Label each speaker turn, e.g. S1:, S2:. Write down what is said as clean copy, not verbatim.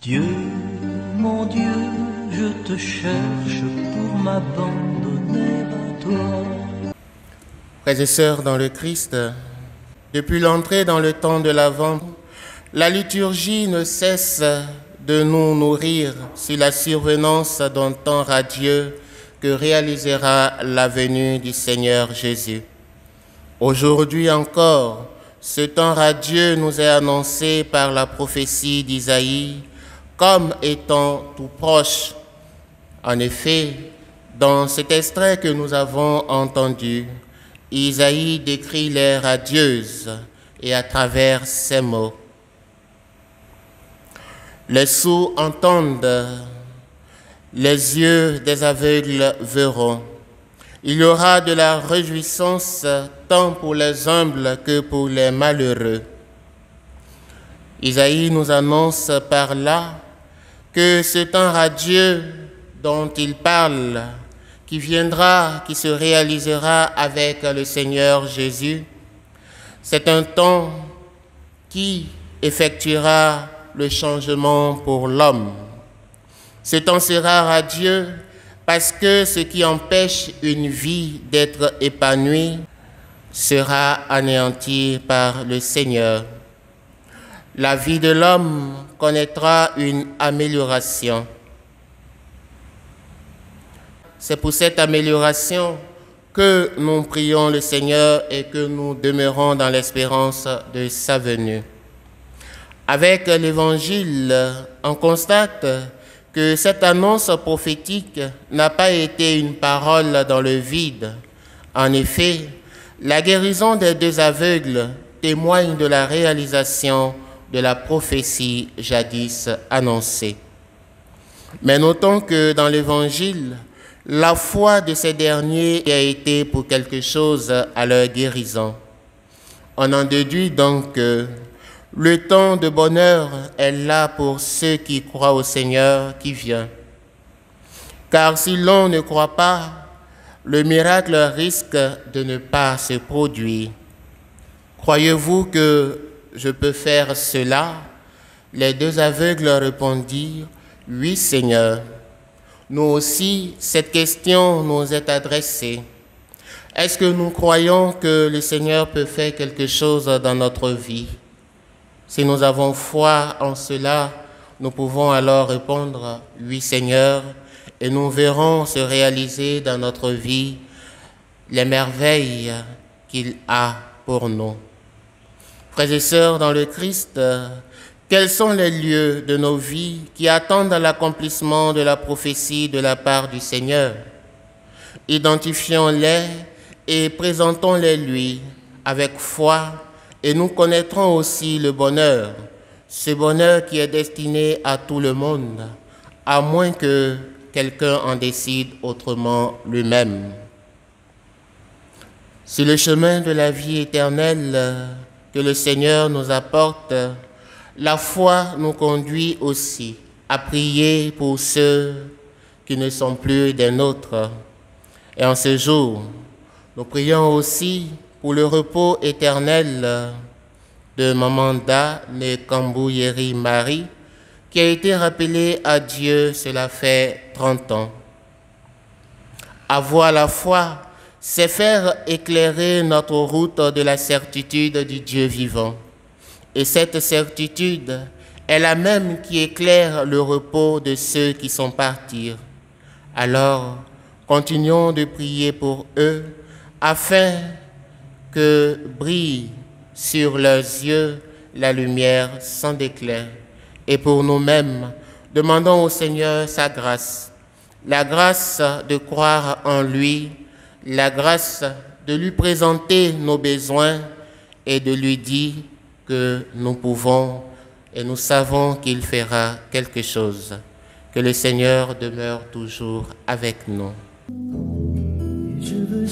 S1: Dieu, mon Dieu, je te cherche pour m'abandonner à toi.
S2: Frères et sœurs dans le Christ, depuis l'entrée dans le temps de l'Avent, la liturgie ne cesse de nous nourrir sur la survenance d'un temps radieux que réalisera la venue du Seigneur Jésus. Aujourd'hui encore, ce temps radieux nous est annoncé par la prophétie d'Isaïe comme étant tout proche. En effet, dans cet extrait que nous avons entendu, Isaïe décrit l'ère radieuse et à travers ces mots. Les sourds entendent, les yeux des aveugles verront. Il y aura de la réjouissance tant pour les humbles que pour les malheureux. Isaïe nous annonce par là que ce temps radieux dont il parle, qui viendra, qui se réalisera avec le Seigneur Jésus, c'est un temps qui effectuera le changement pour l'homme. Ce temps sera radieux parce que ce qui empêche une vie d'être épanouie sera anéanti par le Seigneur. La vie de l'homme connaîtra une amélioration. C'est pour cette amélioration que nous prions le Seigneur et que nous demeurons dans l'espérance de sa venue. Avec l'Évangile, on constate que cette annonce prophétique n'a pas été une parole dans le vide. En effet, la guérison des deux aveugles témoigne de la réalisation de la prophétie jadis annoncée. Mais notons que dans l'Évangile, la foi de ces derniers a été pour quelque chose à leur guérison. On en déduit donc que le temps de bonheur est là pour ceux qui croient au Seigneur qui vient. Car si l'on ne croit pas, le miracle risque de ne pas se produire. Croyez-vous que je peux faire cela? Les deux aveugles répondirent, « Oui, Seigneur. » Nous aussi, cette question nous est adressée. Est-ce que nous croyons que le Seigneur peut faire quelque chose dans notre vie? Si nous avons foi en cela, nous pouvons alors répondre « Oui, Seigneur » et nous verrons se réaliser dans notre vie les merveilles qu'il a pour nous. Frères et sœurs dans le Christ, quels sont les lieux de nos vies qui attendent l'accomplissement de la prophétie de la part du Seigneur? Identifions-les et présentons-les lui avec foi et nous connaîtrons aussi le bonheur, ce bonheur qui est destiné à tout le monde, à moins que quelqu'un en décide autrement lui-même. Sur le chemin de la vie éternelle que le Seigneur nous apporte, la foi nous conduit aussi à prier pour ceux qui ne sont plus des nôtres. Et en ce jour, nous prions aussi pour le repos éternel de Mamanda Nekambuyeri Marie, qui a été rappelée à Dieu, cela fait 30 ans. Avoir la foi, c'est faire éclairer notre route de la certitude du Dieu vivant. Et cette certitude est la même qui éclaire le repos de ceux qui sont partis. Alors, continuons de prier pour eux afin que brille sur leurs yeux la lumière sans déclin. Et pour nous-mêmes, demandons au Seigneur sa grâce, la grâce de croire en lui, la grâce de lui présenter nos besoins et de lui dire que nous pouvons et nous savons qu'il fera quelque chose. Que le Seigneur demeure toujours avec nous.
S1: Je veux